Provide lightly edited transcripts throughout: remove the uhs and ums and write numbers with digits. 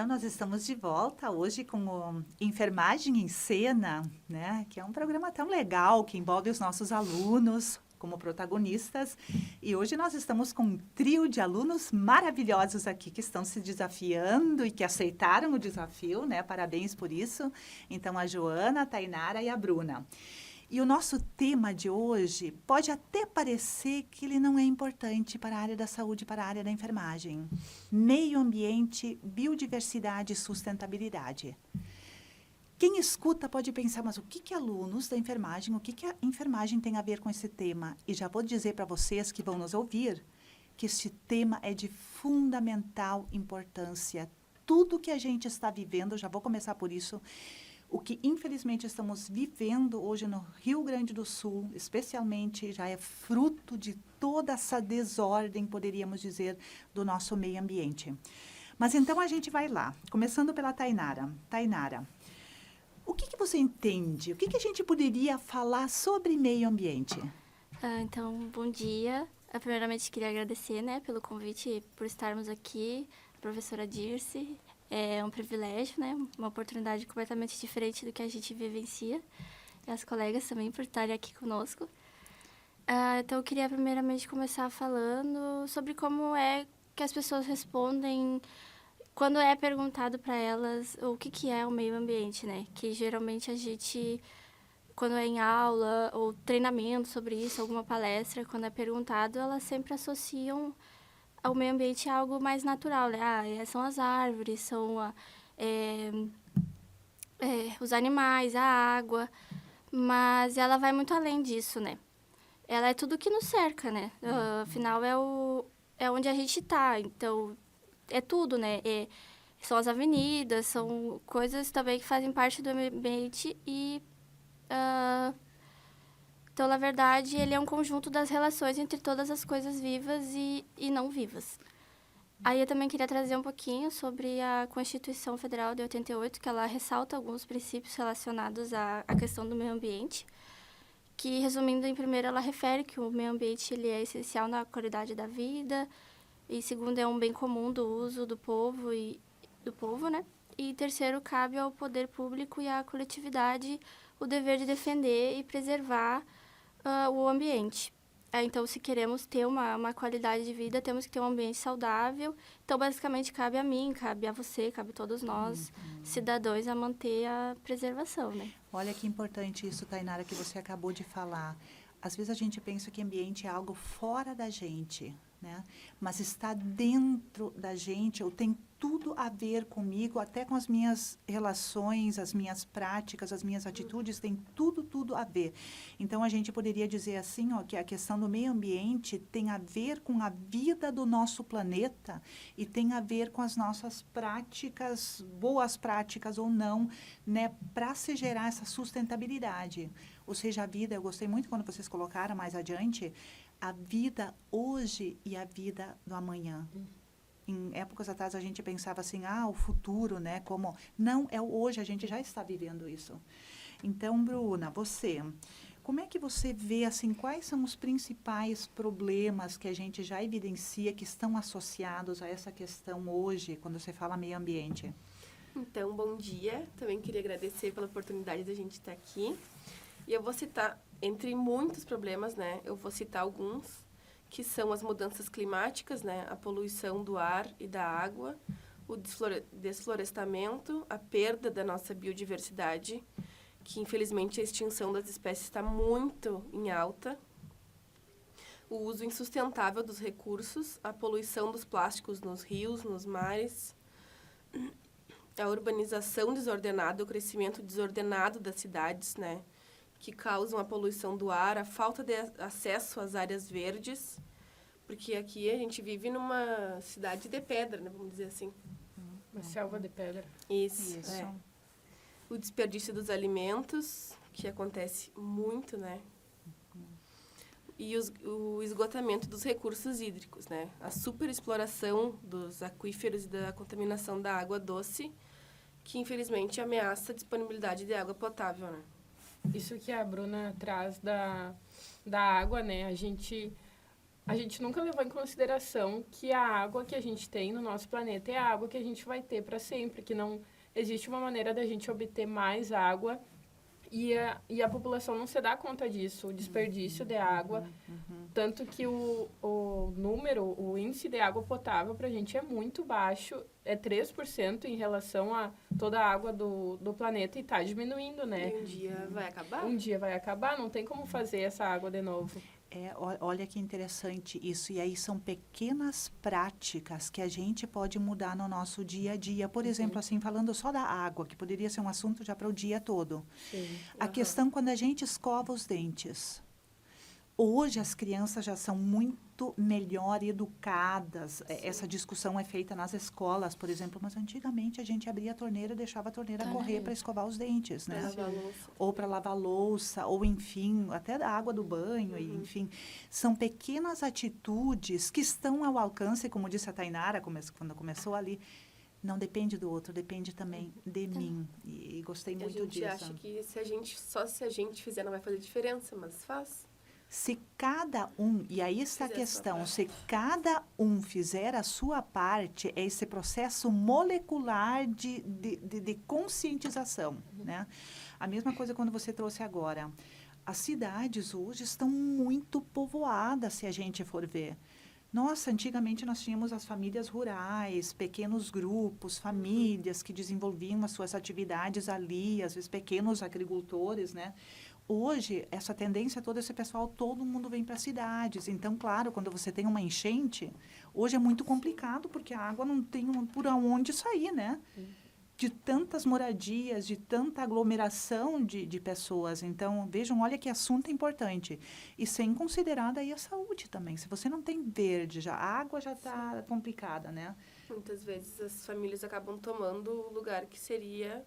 Então, nós estamos de volta hoje com o Enfermagem em Cena, né? Que é um programa tão legal, que envolve os nossos alunos como protagonistas. E hoje nós estamos com um trio de alunos maravilhosos aqui, que estão se desafiando e que aceitaram o desafio, né? Parabéns por isso. Então, a Joana, a Tainara e a Bruna. E o nosso tema de hoje pode até parecer que ele não é importante para a área da saúde, para a área da enfermagem. Meio ambiente, biodiversidade e sustentabilidade. Quem escuta pode pensar, mas o que alunos da enfermagem, o que a enfermagem tem a ver com esse tema? E já vou dizer para vocês que vão nos ouvir que este tema é de fundamental importância. Tudo que a gente está vivendo, já vou começar por isso, o que, infelizmente, estamos vivendo hoje no Rio Grande do Sul, especialmente, já é fruto de toda essa desordem, poderíamos dizer, do nosso meio ambiente. Mas então a gente vai lá, começando pela Tainara. Tainara, o que você entende? O que a gente poderia falar sobre meio ambiente? Então, bom dia. Primeiramente, queria agradecer, né, pelo convite, por estarmos aqui, a professora Dirce. É um privilégio, né, uma oportunidade completamente diferente do que a gente vivencia. E as colegas também por estarem aqui conosco. Então, eu queria primeiramente começar falando sobre como é que as pessoas respondem quando é perguntado para elas o que é o meio ambiente, né? Que geralmente a gente, quando é em aula ou treinamento sobre isso, alguma palestra, quando é perguntado, elas sempre associam ao meio ambiente a algo mais natural, né? São as árvores, são os animais, a água, mas ela vai muito além disso, né? Ela é tudo que nos cerca, né? Afinal, é onde a gente está, então é tudo, né? São as avenidas, são coisas também que fazem parte do meio ambiente e... então, na verdade, ele é um conjunto das relações entre todas as coisas vivas e não vivas. Aí eu também queria trazer um pouquinho sobre a Constituição Federal de 88, que ela ressalta alguns princípios relacionados à questão do meio ambiente, que, resumindo, em primeiro, ela refere que o meio ambiente ele é essencial na qualidade da vida, e segundo, é um bem comum do uso do povo, né? E terceiro, cabe ao poder público e à coletividade o dever de defender e preservar o ambiente. Então, se queremos ter uma qualidade de vida, temos que ter um ambiente saudável. Então, basicamente, cabe a mim, cabe a você, cabe a todos nós, cidadãos, a manter a preservação, né? Olha que importante isso, Tainara, que você acabou de falar. Às vezes a gente pensa que ambiente é algo fora da gente, né? Mas está dentro da gente, ou tem tudo a ver comigo, até com as minhas relações, as minhas práticas, as minhas atitudes, tem tudo a ver. Então, a gente poderia dizer assim, ó, que a questão do meio ambiente tem a ver com a vida do nosso planeta e tem a ver com as nossas práticas, boas práticas ou não, né, para se gerar essa sustentabilidade. Ou seja, a vida, eu gostei muito quando vocês colocaram mais adiante, a vida hoje e a vida do amanhã. Em épocas atrás a gente pensava assim, o futuro, né? Como não é o hoje, a gente já está vivendo isso. Então, Bruna, você, como é que você vê assim, quais são os principais problemas que a gente já evidencia que estão associados a essa questão hoje, quando você fala meio ambiente? Então, bom dia. Também queria agradecer pela oportunidade de a gente estar aqui. E eu vou citar, entre muitos problemas, né? Eu vou citar alguns, que são as mudanças climáticas, né? A poluição do ar e da água, o desflorestamento, a perda da nossa biodiversidade, que infelizmente a extinção das espécies está muito em alta, o uso insustentável dos recursos, a poluição dos plásticos nos rios, nos mares, a urbanização desordenada, o crescimento desordenado das cidades, né? Que causam a poluição do ar, a falta de acesso às áreas verdes, porque aqui a gente vive numa cidade de pedra, né, vamos dizer assim. Uma selva de pedra. Isso. O desperdício dos alimentos, que acontece muito, né? E o esgotamento dos recursos hídricos, né? A superexploração dos aquíferos e da contaminação da água doce, que infelizmente ameaça a disponibilidade de água potável, né? Isso que a Bruna traz da água, né? A gente a gente nunca levou em consideração que a água que a gente tem no nosso planeta é a água que a gente vai ter para sempre, que não existe uma maneira da gente obter mais água e a população não se dá conta disso, o desperdício de água, tanto que o índice de água potável para a gente é muito baixo, é 3% em relação a toda a água do planeta e está diminuindo, né? E um dia vai acabar? Um dia vai acabar, não tem como fazer essa água de novo. Olha que interessante isso. E aí são pequenas práticas que a gente pode mudar no nosso dia a dia. Por exemplo, assim, falando só da água, que poderia ser um assunto já para o dia todo. Sim. A questão quando a gente escova os dentes. Hoje as crianças já são muito melhor educadas. Essa discussão é feita nas escolas, por exemplo, mas antigamente a gente abria a torneira e deixava a torneira correr para escovar os dentes, né? Lavar a louça. Ou para lavar louça, ou enfim, até da água do banho, e, enfim. São pequenas atitudes que estão ao alcance, como disse a Tainara, quando começou ali, não depende do outro, depende também de mim. E gostei E a muito gente disso. acha que se a gente fizer não vai fazer diferença, mas faz. Se cada um, e aí está a Fizer a sua questão, parte. se cada um fizer a sua parte, é esse processo molecular de conscientização, né? A mesma coisa quando você trouxe agora. As cidades hoje estão muito povoadas, se a gente for ver. Nossa, antigamente nós tínhamos as famílias rurais, pequenos grupos, famílias que desenvolviam as suas atividades ali, às vezes pequenos agricultores, né? Hoje, essa tendência toda, esse pessoal, todo mundo vem para as cidades. Então, claro, quando você tem uma enchente, hoje é muito complicado, porque a água não tem por onde sair, né? De tantas moradias, de tanta aglomeração de pessoas. Então, vejam, olha que assunto importante. E sem considerar daí a saúde também. Se você não tem verde, a água já está complicada, né? Muitas vezes as famílias acabam tomando o lugar que seria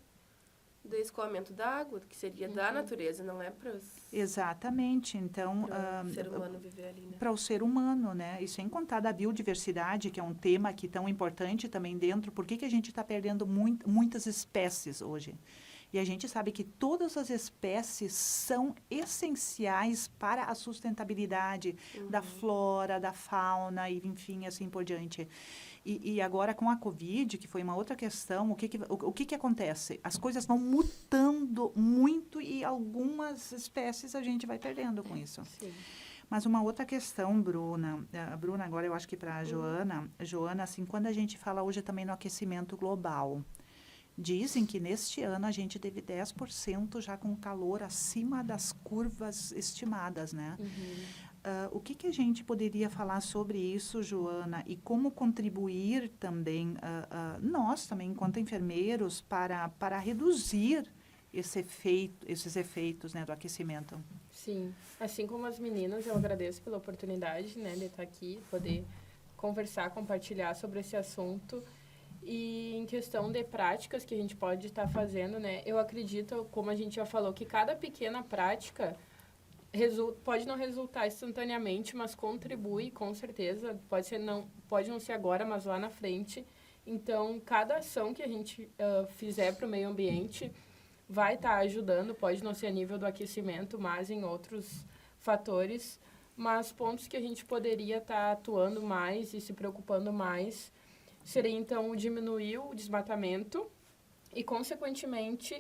do escoamento da água, que seria da natureza, não é para Exatamente. Então, o ser humano viver ali, né? para o ser humano, né? E sem contar da biodiversidade, que é um tema aqui tão importante também dentro. Por que a gente está perdendo muitas espécies hoje? E a gente sabe que todas as espécies são essenciais para a sustentabilidade da flora, da fauna, e enfim, assim por diante. E agora com a Covid, que foi uma outra questão, o que acontece? As coisas vão mutando muito e algumas espécies a gente vai perdendo com isso. Sim. Mas uma outra questão, Bruna, agora eu acho que para a Joana, assim, quando a gente fala hoje também no aquecimento global, dizem que neste ano a gente teve 10% já com calor acima das curvas estimadas, né? O que a gente poderia falar sobre isso, Joana, e como contribuir também, nós também, enquanto enfermeiros, para reduzir esses efeitos, né, do aquecimento? Sim, assim como as meninas, eu agradeço pela oportunidade, né, de estar aqui, poder conversar, compartilhar sobre esse assunto. E em questão de práticas que a gente pode estar fazendo, né, eu acredito, como a gente já falou, que cada pequena prática pode não resultar instantaneamente, mas contribui, com certeza. Pode não ser agora, mas lá na frente. Então, cada ação que a gente fizer para o meio ambiente vai estar ajudando. Pode não ser a nível do aquecimento, mas em outros fatores. Mas pontos que a gente poderia estar atuando mais e se preocupando mais seria, então, diminuir o desmatamento e, consequentemente,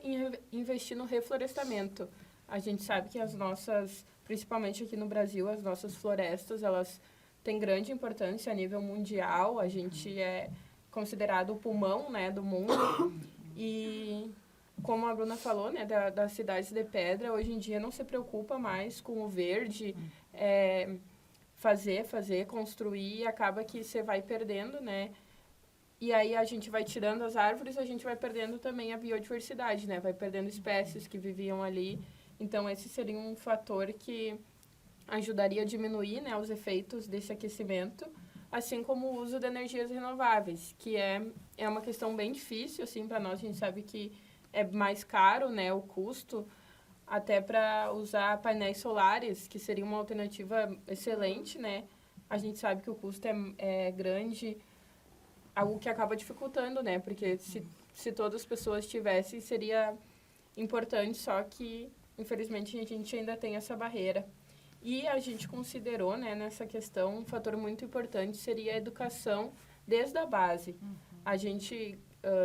investir no reflorestamento. A gente sabe que as nossas, principalmente aqui no Brasil, as nossas florestas, elas têm grande importância a nível mundial. A gente é considerado o pulmão, né, do mundo. E, como a Bruna falou, né, das cidades de pedra, hoje em dia não se preocupa mais com o verde, construir, e acaba que você vai perdendo, né? E aí a gente vai tirando as árvores, a gente vai perdendo também a biodiversidade, né? Vai perdendo espécies que viviam ali. Então, esse seria um fator que ajudaria a diminuir, né, os efeitos desse aquecimento, assim como o uso de energias renováveis, que é uma questão bem difícil, assim, para nós. A gente sabe que é mais caro, né, o custo, até para usar painéis solares, que seria uma alternativa excelente, né? A gente sabe que o custo é grande, algo que acaba dificultando, né? Porque se todas as pessoas tivessem, seria importante, só que, infelizmente, a gente ainda tem essa barreira. E a gente considerou, né, nessa questão, um fator muito importante seria a educação desde a base. A gente,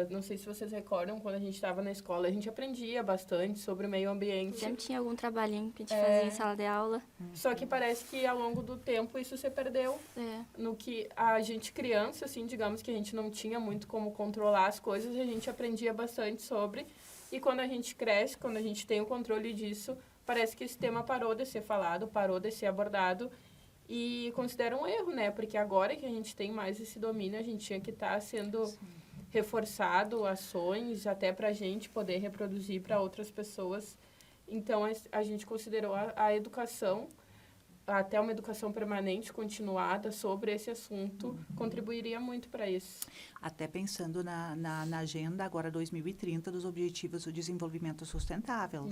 não sei se vocês recordam, quando a gente estava na escola, a gente aprendia bastante sobre o meio ambiente. Sempre tinha algum trabalhinho que a gente fazia em sala de aula. Só que parece que ao longo do tempo isso se perdeu. É. No que a gente criança, assim, digamos que a gente não tinha muito como controlar as coisas, a gente aprendia bastante sobre. E quando a gente cresce, quando a gente tem o controle disso, parece que esse tema parou de ser falado, parou de ser abordado. E considero um erro, né? Porque agora que a gente tem mais esse domínio, a gente tinha que estar sendo reforçado, ações, até para a gente poder reproduzir para outras pessoas. Então, a gente considerou a educação, até uma educação permanente, continuada, sobre esse assunto, contribuiria muito para isso. Até pensando na agenda agora 2030 dos Objetivos do Desenvolvimento Sustentável.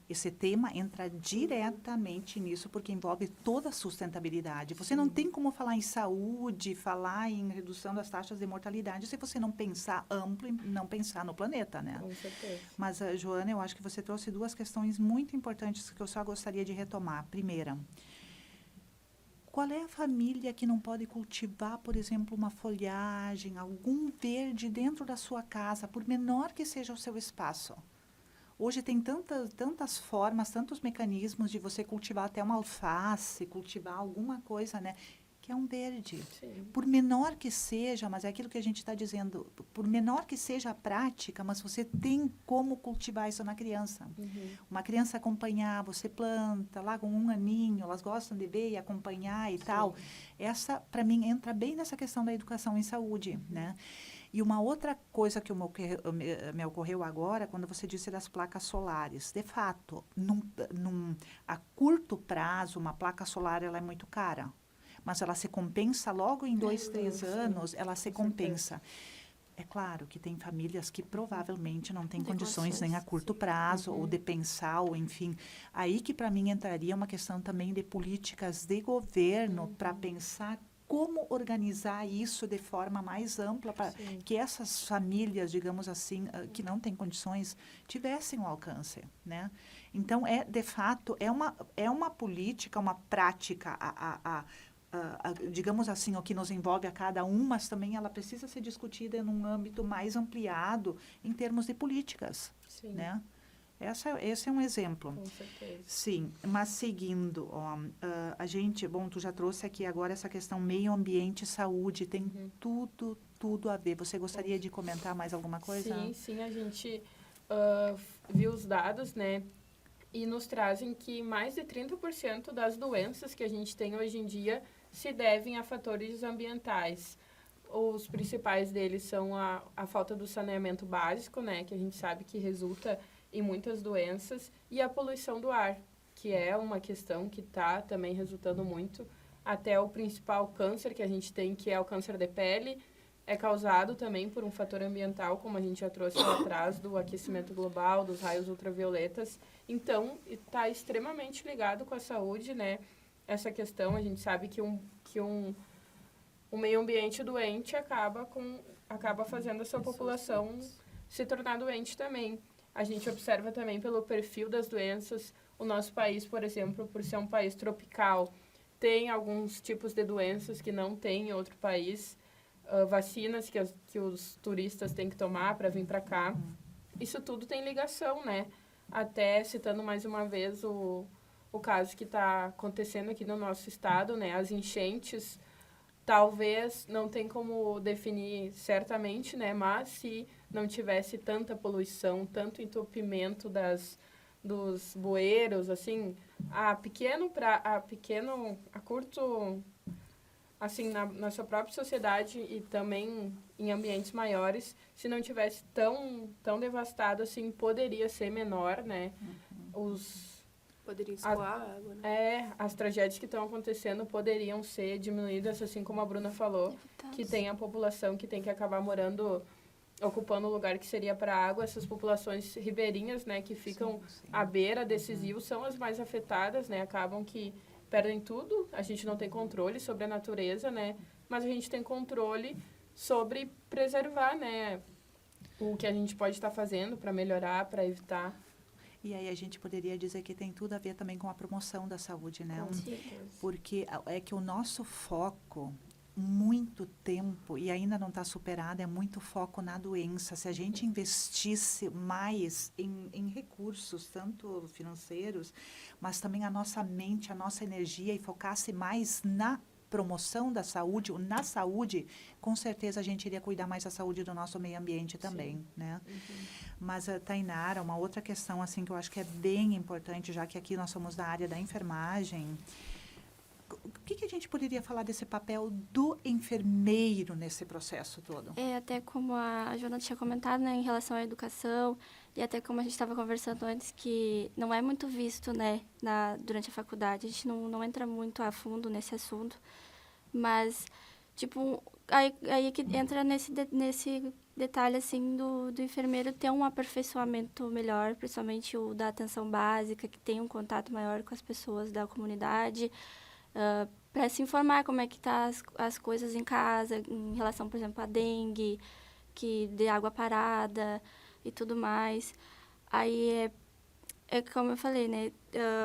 Esse tema entra diretamente nisso, porque envolve toda a sustentabilidade. Você não tem como falar em saúde, falar em redução das taxas de mortalidade, se você não pensar amplo e não pensar no planeta, né? Com certeza. Mas, Joana, eu acho que você trouxe duas questões muito importantes que eu só gostaria de retomar. Primeira, qual é a família que não pode cultivar, por exemplo, uma folhagem, algum verde dentro da sua casa, por menor que seja o seu espaço? Hoje tem tantas formas, tantos mecanismos de você cultivar até uma alface, cultivar alguma coisa, né? Que é um verde. Sim. Por menor que seja, mas é aquilo que a gente está dizendo, por menor que seja a prática, mas você tem como cultivar isso na criança. Uma criança acompanhar, você planta lá com 1 aninho, elas gostam de ver e acompanhar e tal. Essa, para mim, entra bem nessa questão da educação em saúde, né? E uma outra coisa que me ocorreu agora, quando você disse das placas solares. De fato, a curto prazo, uma placa solar ela é muito cara. Mas ela se compensa logo em 2, 3 anos, ela se compensa. É claro que tem famílias que provavelmente não têm condições nem a curto prazo, ou de pensar, ou enfim. Aí que para mim entraria uma questão também de políticas de governo para pensar como organizar isso de forma mais ampla para que essas famílias, digamos assim, que não têm condições, tivessem o alcance, né? Então, de fato, é uma política, uma prática, digamos assim, o que nos envolve a cada um, mas também ela precisa ser discutida num âmbito mais ampliado em termos de políticas, né? Esse é um exemplo. Com certeza. Sim, mas seguindo, a gente, bom, tu já trouxe aqui agora essa questão meio ambiente e saúde, tem tudo a ver. Você gostaria de comentar mais alguma coisa? Sim, a gente viu os dados, né? E nos trazem que mais de 30% das doenças que a gente tem hoje em dia se devem a fatores ambientais. Os principais deles são a falta do saneamento básico, né, que a gente sabe que resulta em muitas doenças, e a poluição do ar, que é uma questão que está também resultando muito. Até o principal câncer que a gente tem, que é o câncer de pele, é causado também por um fator ambiental, como a gente já trouxe lá atrás, do aquecimento global, dos raios ultravioletas. Então, está extremamente ligado com a saúde, né? Essa questão, a gente sabe que um meio ambiente doente acaba fazendo essa população se tornar doente também. A gente observa também pelo perfil das doenças. O nosso país, por exemplo, por ser um país tropical, tem alguns tipos de doenças que não tem em outro país. Vacinas que os turistas têm que tomar para vir para cá. Isso tudo tem ligação, né? Até citando mais uma vez o caso que está acontecendo aqui no nosso estado, né? As enchentes, talvez não tem como definir certamente, né? Mas se não tivesse tanta poluição, tanto entupimento dos bueiros, assim, a curto, assim, na sua própria sociedade e também em ambientes maiores, se não tivesse tão devastado, assim, poderia ser menor, né? Poderia escoar a água, né? As tragédias que estão acontecendo poderiam ser diminuídas, assim como a Bruna falou, que tem a população que tem que acabar ocupando o lugar que seria para a água. Essas populações ribeirinhas, né, que ficam à beira desses rios, são as mais afetadas, né? Acabam que perdem tudo. A gente não tem controle sobre a natureza, né? Mas a gente tem controle sobre preservar, né? O que a gente pode estar fazendo para melhorar, para evitar. E aí a gente poderia dizer que tem tudo a ver também com a promoção da saúde, né? Com Sim. certeza. Porque é que o nosso foco, muito tempo, e ainda não está superado, é muito foco na doença. Se a gente investisse mais em recursos, tanto financeiros, mas também a nossa mente, a nossa energia, e focasse mais na promoção da saúde, ou na saúde, com certeza a gente iria cuidar mais da saúde do nosso meio ambiente também, né? Mas, Tainara, uma outra questão, assim, que eu acho que é bem importante, já que aqui nós somos da área da enfermagem, o que a gente poderia falar desse papel do enfermeiro nesse processo todo? É, até como a Joana tinha comentado, né, em relação à educação, e até como a gente estava conversando antes, que não é muito visto, né, durante a faculdade, a gente não entra muito a fundo nesse assunto, mas, tipo, aí é que entra nesse detalhe, assim, do enfermeiro ter um aperfeiçoamento melhor, principalmente o da atenção básica, que tem um contato maior com as pessoas da comunidade, para se informar como é que tá as coisas em casa, em relação, por exemplo, à dengue, que de água parada e tudo mais. Aí é como eu falei, né?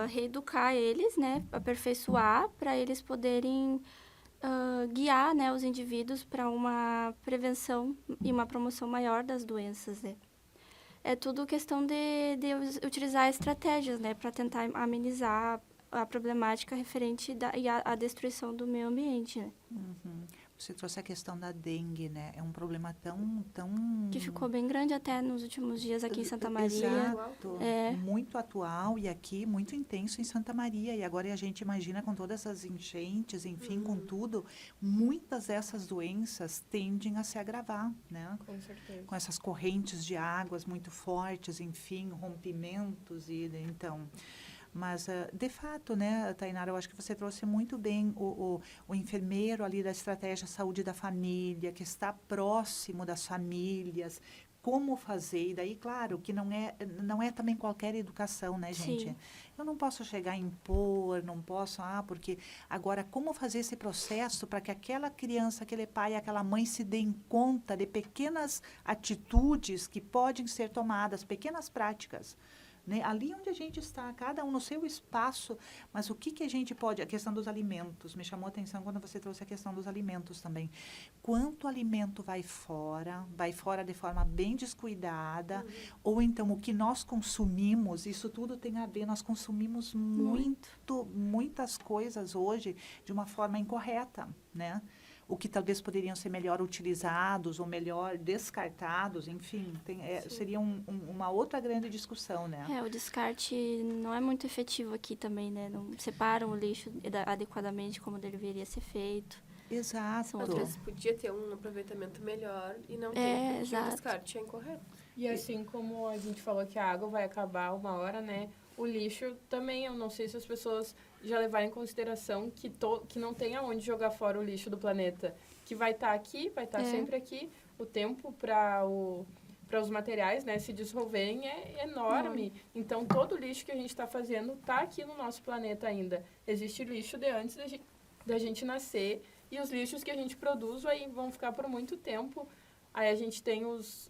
Reeducar eles, né? Aperfeiçoar para eles poderem guiar, né, os indivíduos para uma prevenção e uma promoção maior das doenças, né? É tudo questão de utilizar estratégias, né, para tentar amenizar a problemática referente à destruição do meio ambiente, né? Uhum. Você trouxe a questão da dengue, né? É um problema tão... Que ficou bem grande até nos últimos dias aqui em Santa Maria. Exato. É. Muito atual e aqui muito intenso em Santa Maria. E agora a gente imagina com todas as enchentes, enfim, com tudo, muitas dessas doenças tendem a se agravar, né? Com certeza. Com essas correntes de águas muito fortes, enfim, rompimentos e então... Mas, de fato, né, Tainara, eu acho que você trouxe muito bem o enfermeiro ali da estratégia saúde da família, que está próximo das famílias, como fazer. E daí, claro, que não é também qualquer educação, né, gente? Sim. Eu não posso chegar a impor, não posso, porque... Agora, como fazer esse processo para que aquela criança, aquele pai, aquela mãe se deem conta de pequenas atitudes que podem ser tomadas, pequenas práticas, né? Ali onde a gente está, cada um no seu espaço, mas o que a gente pode... A questão dos alimentos, me chamou a atenção quando você trouxe a questão dos alimentos também. Quanto alimento vai fora de forma bem descuidada, ou então o que nós consumimos, isso tudo tem a ver, nós consumimos muitas coisas hoje de uma forma incorreta, né? O que talvez poderiam ser melhor utilizados ou melhor descartados, enfim, seria uma outra grande discussão, né? O descarte não é muito efetivo aqui também, né? Não separam o lixo adequadamente como deveria ser feito. Exato. São Às outras... vezes podia ter um aproveitamento melhor e não tem, porque exato. o descarte é incorreto. E assim como a gente falou que a água vai acabar uma hora, né? O lixo também, eu não sei se as pessoas já levaram em consideração que não tem aonde jogar fora o lixo do planeta. Que vai estar aqui, vai estar sempre aqui. O tempo para os materiais, né, se dissolverem é enorme. Então, todo o lixo que a gente está fazendo está aqui no nosso planeta ainda. Existe lixo de antes da gente nascer. E os lixos que a gente produz aí vão ficar por muito tempo. Aí a gente tem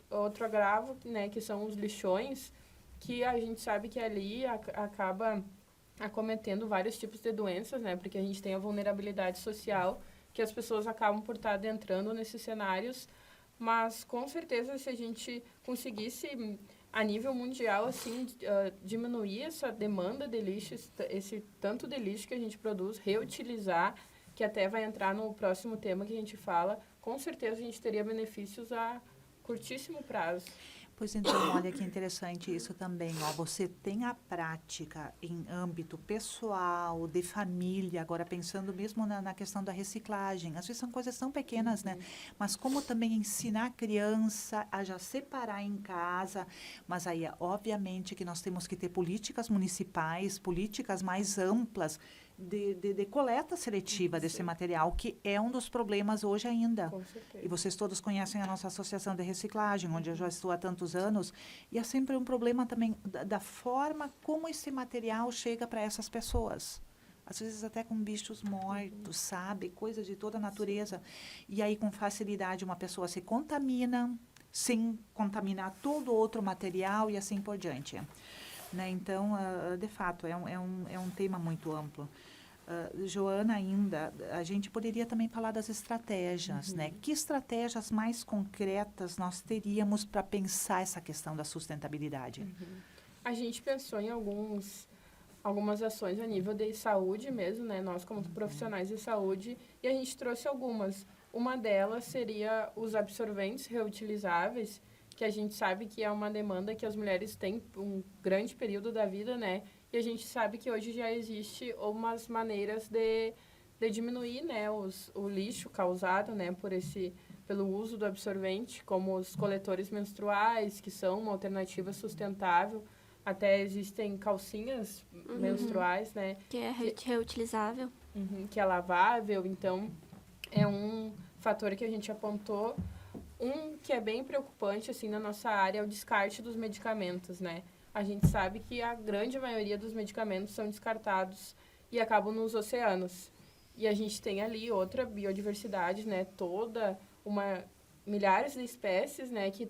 outro agravo, né, que são os lixões, que a gente sabe que ali acaba acometendo vários tipos de doenças, né? Porque a gente tem a vulnerabilidade social, que as pessoas acabam por estar adentrando nesses cenários. Mas, com certeza, se a gente conseguisse, a nível mundial, assim, diminuir essa demanda de lixo, esse tanto de lixo que a gente produz, reutilizar, que até vai entrar no próximo tema que a gente fala, com certeza a gente teria benefícios a curtíssimo prazo. Pois então, olha que interessante isso também, você tem a prática em âmbito pessoal, de família, agora pensando mesmo na questão da reciclagem, às vezes são coisas tão pequenas, né? Mas como também ensinar a criança a já separar em casa, mas aí, obviamente, que nós temos que ter políticas municipais, políticas mais amplas, de coleta seletiva desse material, que é um dos problemas hoje ainda. Com certeza. E vocês todos conhecem a nossa associação de reciclagem, onde eu já estou há tantos anos, e é sempre um problema também da forma como esse material chega para essas pessoas. Às vezes até com bichos mortos, sabe? Coisas de toda a natureza. E aí, com facilidade, uma pessoa se contamina, sem contaminar todo outro material e assim por diante. né? Então, de fato, é um tema muito amplo. Joana, ainda, a gente poderia também falar das estratégias, né? Que estratégias mais concretas nós teríamos para pensar essa questão da sustentabilidade? A gente pensou em algumas ações a nível de saúde mesmo, né? Nós, como profissionais de saúde, e a gente trouxe algumas. Uma delas seria os absorventes reutilizáveis, que a gente sabe que é uma demanda que as mulheres têm um grande período da vida, né? E a gente sabe que hoje já existe umas maneiras de diminuir, né, o lixo causado, né, pelo uso do absorvente, como os coletores menstruais, que são uma alternativa sustentável. Até existem calcinhas menstruais, né? Que é reutilizável. Que é lavável. Então, é um fator que a gente apontou. Um que é bem preocupante, assim, na nossa área é o descarte dos medicamentos, né? A gente sabe que a grande maioria dos medicamentos são descartados e acabam nos oceanos. E a gente tem ali outra biodiversidade, né? Milhares de espécies, né? Que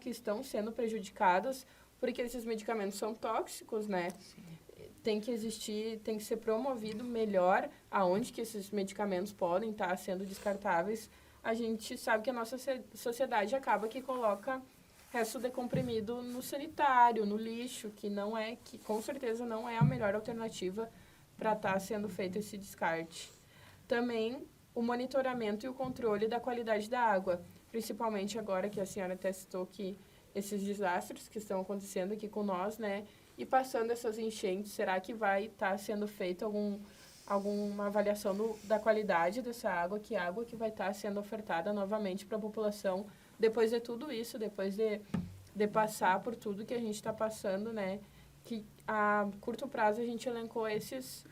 estão sendo prejudicadas porque esses medicamentos são tóxicos, né? Tem que ser promovido melhor aonde que esses medicamentos podem estar sendo descartáveis. A gente sabe que a nossa sociedade acaba que coloca resto de comprimido no sanitário, no lixo, que com certeza não é a melhor alternativa para estar sendo feito esse descarte. Também o monitoramento e o controle da qualidade da água, principalmente agora que a senhora até citou que esses desastres que estão acontecendo aqui com nós, né? E passando essas enchentes, será que vai estar sendo feito alguma avaliação da qualidade dessa água que vai estar sendo ofertada novamente para a população depois de tudo isso, depois de passar por tudo que a gente está passando, né? Que a curto prazo a gente elencou essas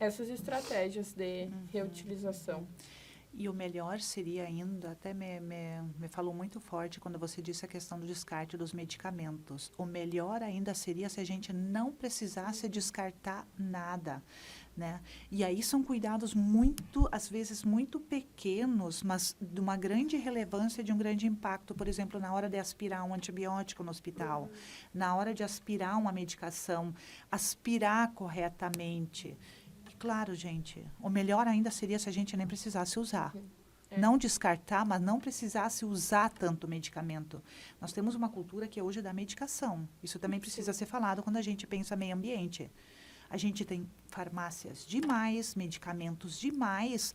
estratégias de reutilização. E o melhor seria ainda, até me falou muito forte quando você disse a questão do descarte dos medicamentos. O melhor ainda seria se a gente não precisasse descartar nada, né? E aí são cuidados às vezes muito pequenos, mas de uma grande relevância, de um grande impacto. Por exemplo, na hora de aspirar um antibiótico no hospital, na hora de aspirar uma medicação, aspirar corretamente. Claro, gente, o melhor ainda seria se a gente nem precisasse usar. Não descartar, mas não precisasse usar tanto medicamento. Nós temos uma cultura que é hoje da medicação. Isso também precisa ser falado quando a gente pensa meio ambiente. A gente tem farmácias demais, medicamentos demais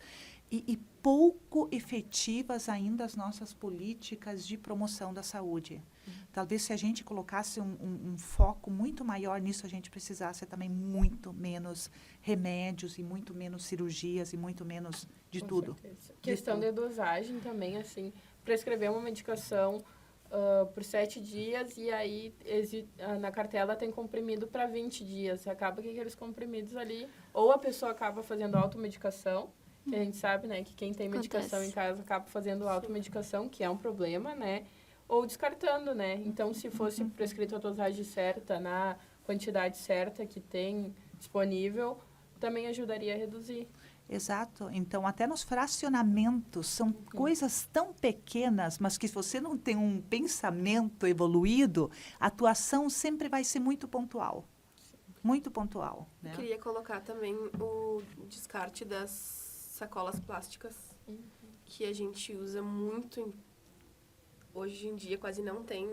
e pouco efetivas ainda as nossas políticas de promoção da saúde. Talvez se a gente colocasse um foco muito maior nisso, a gente precisasse também muito menos remédios e muito menos cirurgias e muito menos de Com tudo. certeza. Questão de dosagem também, assim, prescrever uma medicação por 7 dias e aí na cartela tem comprimido para 20 dias. Acaba que aqueles comprimidos ali, ou a pessoa acaba fazendo automedicação, que a gente sabe, né, que quem tem medicação em casa acaba fazendo automedicação, que é um problema, né, ou descartando, né. Então, se fosse prescrito a dosagem certa, na quantidade certa que tem disponível, também ajudaria a reduzir. Exato. Então, até nos fracionamentos, são coisas tão pequenas, mas que se você não tem um pensamento evoluído, a atuação sempre vai ser muito pontual. Muito pontual. Né? Eu queria colocar também o descarte das sacolas plásticas, que a gente usa muito. Hoje em dia quase não tem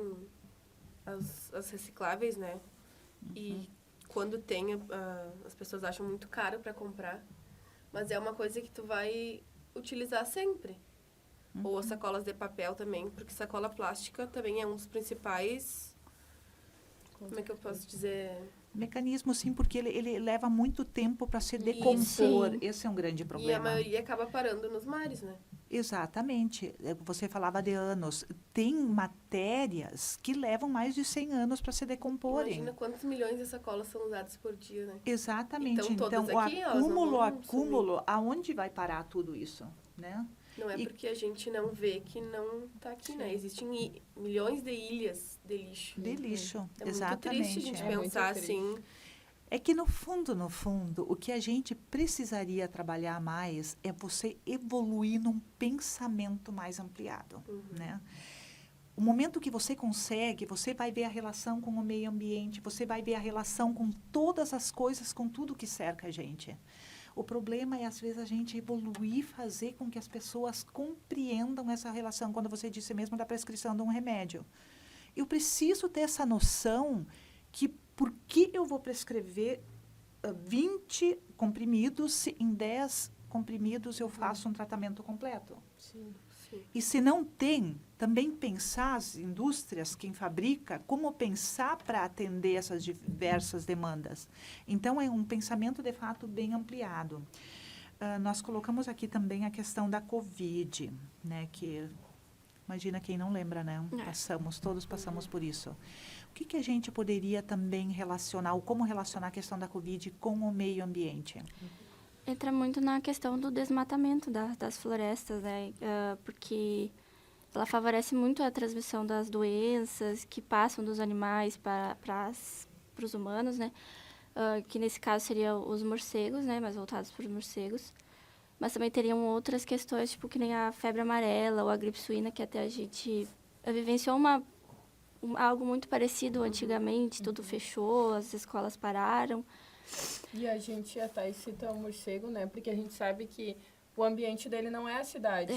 as recicláveis, né? E quando tem, as pessoas acham muito caro para comprar. Mas é uma coisa que tu vai utilizar sempre. Ou as sacolas de papel também, porque sacola plástica também é um dos principais... Como é que eu posso dizer? Mecanismo, sim, porque ele leva muito tempo para se decompor. Sim. Esse é um grande problema. E a maioria acaba parando nos mares, né? Exatamente. Você falava de anos. Tem matérias que levam mais de 100 anos para se decomporem. Imagina quantos milhões de sacolas são usadas por dia, né? Exatamente. Então, todas o aqui, elas não vão acúmulo, aonde vai parar tudo isso, né? Não é porque a gente não vê que não está aqui, né? Existem milhões de ilhas de lixo. De lixo, É exatamente. muito triste a gente pensar assim. É que no fundo, o que a gente precisaria trabalhar mais é você evoluir num pensamento mais ampliado, né? o momento que você consegue, você vai ver a relação com o meio ambiente, você vai ver a relação com todas as coisas, com tudo que cerca a gente. O problema é, às vezes, a gente evoluir, fazer com que as pessoas compreendam essa relação, quando você disse mesmo da prescrição de um remédio. Eu preciso ter essa noção que por que eu vou prescrever 20 comprimidos se em 10 comprimidos eu faço um tratamento completo? Sim, sim. E se não tem, também pensar as indústrias, quem fabrica, como pensar para atender essas diversas demandas. Então, é um pensamento, de fato, bem ampliado. Nós colocamos aqui também a questão da Covid, né, que, imagina quem não lembra, né? Todos passamos por isso. O que a gente poderia também relacionar, ou como relacionar a questão da Covid com o meio ambiente? Entra muito na questão do desmatamento das florestas, né? Porque ela favorece muito a transmissão das doenças que passam dos animais para os humanos, né? Que nesse caso seriam os morcegos, né? Mais voltados para os morcegos. Mas também teriam outras questões, tipo que nem a febre amarela ou a gripe suína, que até a gente vivenciou algo muito parecido antigamente. Tudo fechou, as escolas pararam. E a gente até cita o morcego, né? Porque a gente sabe que o ambiente dele não é a cidade.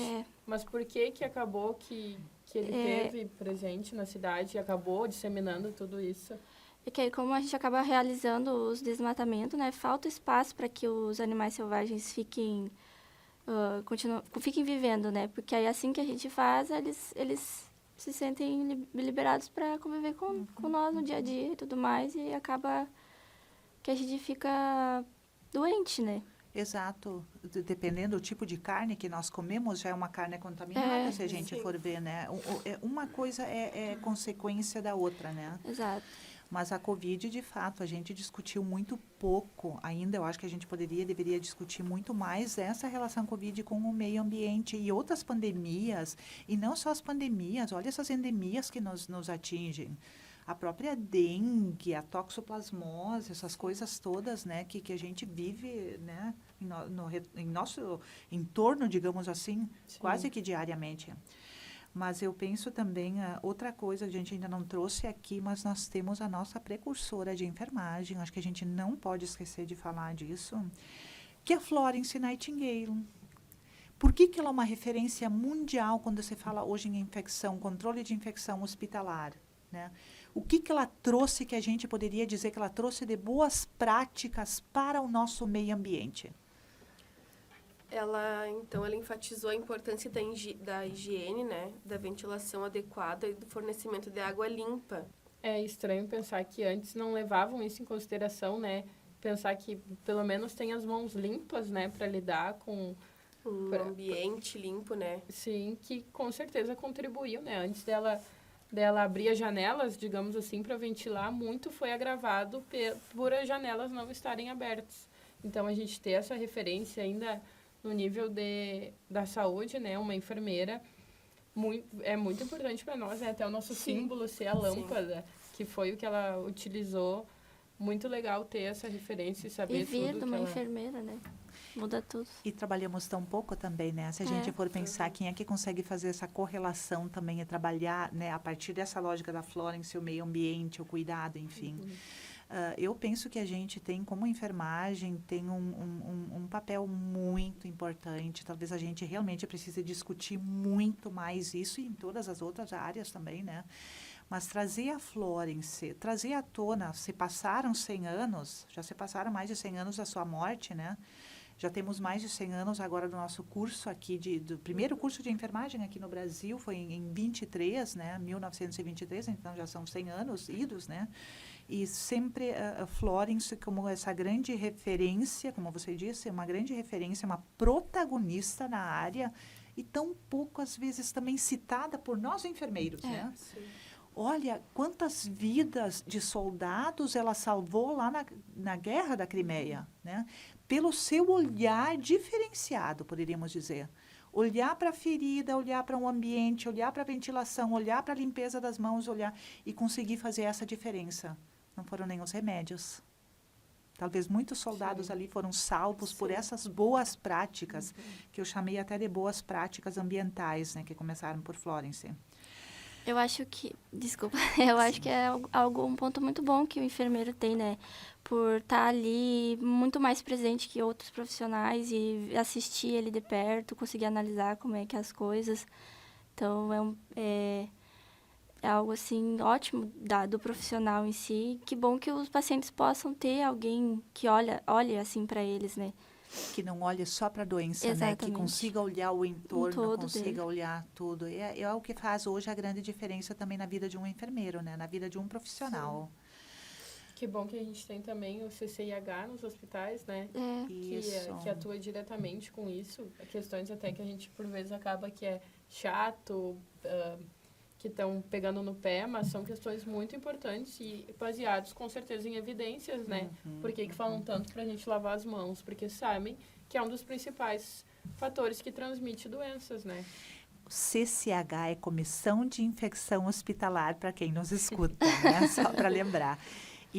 Mas por que acabou que ele teve presente na cidade e acabou disseminando tudo isso? É que aí, como a gente acaba realizando os desmatamentos, né? Falta espaço para que os animais selvagens fiquem vivendo, né? Porque aí, assim que a gente faz, eles se sentem liberados para conviver com nós no dia a dia e tudo mais. E acaba que a gente fica doente, né? Exato. Dependendo do tipo de carne que nós comemos, já é uma carne contaminada, se a gente for ver, né? Uma coisa é consequência da outra, né? Exato. Mas a Covid, de fato, a gente discutiu muito pouco. Ainda eu acho que a gente deveria discutir muito mais essa relação Covid com o meio ambiente e outras pandemias. E não só as pandemias, olha essas endemias que nos atingem. A própria dengue, a toxoplasmose, essas coisas todas, né, que a gente vive, né, em nosso entorno, digamos assim, Sim. quase que diariamente. Mas eu penso também, outra coisa que a gente ainda não trouxe aqui, mas nós temos a nossa precursora de enfermagem, acho que a gente não pode esquecer de falar disso, que é a Florence Nightingale. Por que ela é uma referência mundial quando você fala hoje em infecção, controle de infecção hospitalar, né? O que ela trouxe, que a gente poderia dizer que ela trouxe de boas práticas para o nosso meio ambiente? Ela enfatizou a importância da higiene, né, da ventilação adequada e do fornecimento de água limpa. É estranho pensar que antes não levavam isso em consideração, né? Pensar que pelo menos tem as mãos limpas, né, para lidar com Um ambiente limpo, né? Sim, que com certeza contribuiu, né? Antes dela abrir as janelas, digamos assim, para ventilar, muito foi agravado por as janelas não estarem abertas. Então, a gente ter essa referência ainda no nível da saúde, né? Uma enfermeira, é muito importante para nós, né? Até o nosso símbolo ser a lâmpada, que foi o que ela utilizou. Muito legal ter essa referência e saber tudo vir de que uma ela... enfermeira, né? Muda tudo. E trabalhamos tão pouco também, né? Se a gente for pensar, quem é que consegue fazer essa correlação também e trabalhar, né, a partir dessa lógica da Florence, o meio ambiente, o cuidado, enfim. Eu penso que a gente tem, como enfermagem, tem um papel muito importante. Talvez a gente realmente precise discutir muito mais isso e em todas as outras áreas também, né? Mas trazer a Florence, trazer à tona, se passaram 100 anos, já se passaram mais de 100 anos da sua morte, né? Já temos mais de 100 anos agora do nosso curso aqui, do primeiro curso de enfermagem aqui no Brasil, foi em 23, né? 1923, então já são 100 anos idos, né? E sempre a Florence como essa grande referência, como você disse, uma grande referência, uma protagonista na área e tão pouco, às vezes, também citada por nós enfermeiros, né? Sim. Olha, quantas vidas de soldados ela salvou lá na Guerra da Crimeia, né? Pelo seu olhar diferenciado, poderíamos dizer. Olhar para a ferida, olhar para um ambiente, olhar para a ventilação, olhar para a limpeza das mãos, olhar e conseguir fazer essa diferença. Não foram nem os remédios. Talvez muitos soldados ali foram salvos por essas boas práticas, que eu chamei até de boas práticas ambientais, né, que começaram por Florence. Eu acho que, desculpa, eu acho que é um ponto muito bom que o enfermeiro tem, né? Por estar ali muito mais presente que outros profissionais e assistir ele de perto, conseguir analisar como é que é as coisas. Então, é algo, assim, ótimo do profissional em si. Que bom que os pacientes possam ter alguém que olhe assim, para eles, né? Que não olhe só para a doença, né? Que Exatamente. consiga olhar o entorno, todo consiga dele. olhar tudo. É o que faz hoje a grande diferença também na vida de um enfermeiro, né? Na vida de um profissional. Que bom que a gente tem também o CCIH nos hospitais, né? Isso. Que atua diretamente com isso. Questões até que a gente, por vezes, acaba que é chato, que estão pegando no pé, mas são questões muito importantes e baseados, com certeza, em evidências, né? Por que falam tanto para a gente lavar as mãos? Porque sabem que é um dos principais fatores que transmite doenças, né? CCH é Comissão de Infecção Hospitalar, para quem nos escuta, né? Só para lembrar.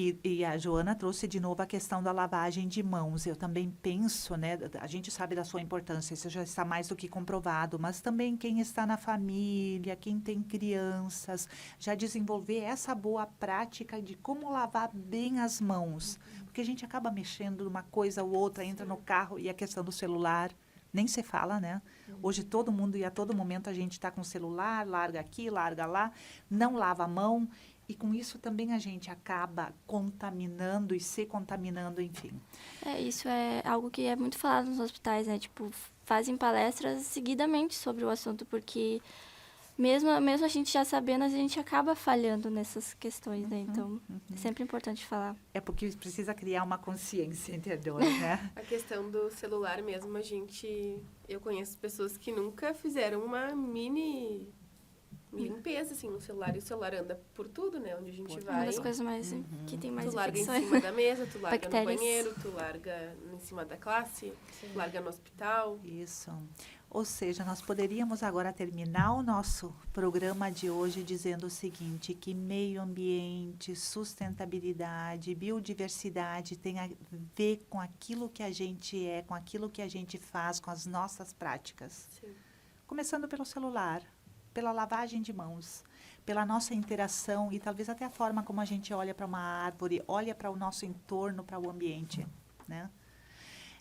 E a Joana trouxe de novo a questão da lavagem de mãos. Eu também penso, né? A gente sabe da sua importância, isso já está mais do que comprovado, mas também quem está na família, quem tem crianças, já desenvolver essa boa prática de como lavar bem as mãos. Porque a gente acaba mexendo numa coisa ou outra, entra no carro e a questão do celular. Nem se fala, né? Hoje todo mundo e a todo momento a gente está com o celular, larga aqui, larga lá, não lava a mão. E com isso também a gente acaba contaminando e se contaminando, enfim. Isso é algo que é muito falado nos hospitais, né? Tipo, fazem palestras seguidamente sobre o assunto, porque mesmo a gente já sabendo, a gente acaba falhando nessas questões, né? Então, é sempre importante falar. É porque precisa criar uma consciência, entendeu, né? A questão do celular mesmo, eu conheço pessoas que nunca fizeram uma mini limpeza, assim, no celular. E o celular anda por tudo, né? Onde a gente Uma vai. das coisas mais que tem mais Tu larga em infecções. cima da mesa, tu larga Bactérias. no banheiro, tu larga em cima da classe, tu larga no hospital. Isso. Ou seja, nós poderíamos agora terminar o nosso programa de hoje dizendo o seguinte, que meio ambiente, sustentabilidade, biodiversidade tem a ver com aquilo que a gente é, com aquilo que a gente faz, com as nossas práticas. Sim. Começando pelo celular, pela lavagem de mãos, pela nossa interação e talvez até a forma como a gente olha para uma árvore, olha para o nosso entorno, para o ambiente, né?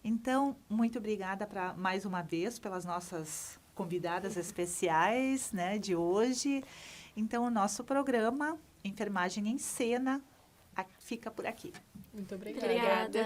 Então, muito obrigada mais uma vez pelas nossas convidadas especiais, né, de hoje. Então, o nosso programa Enfermagem em Cena fica por aqui. Muito obrigada. Obrigada.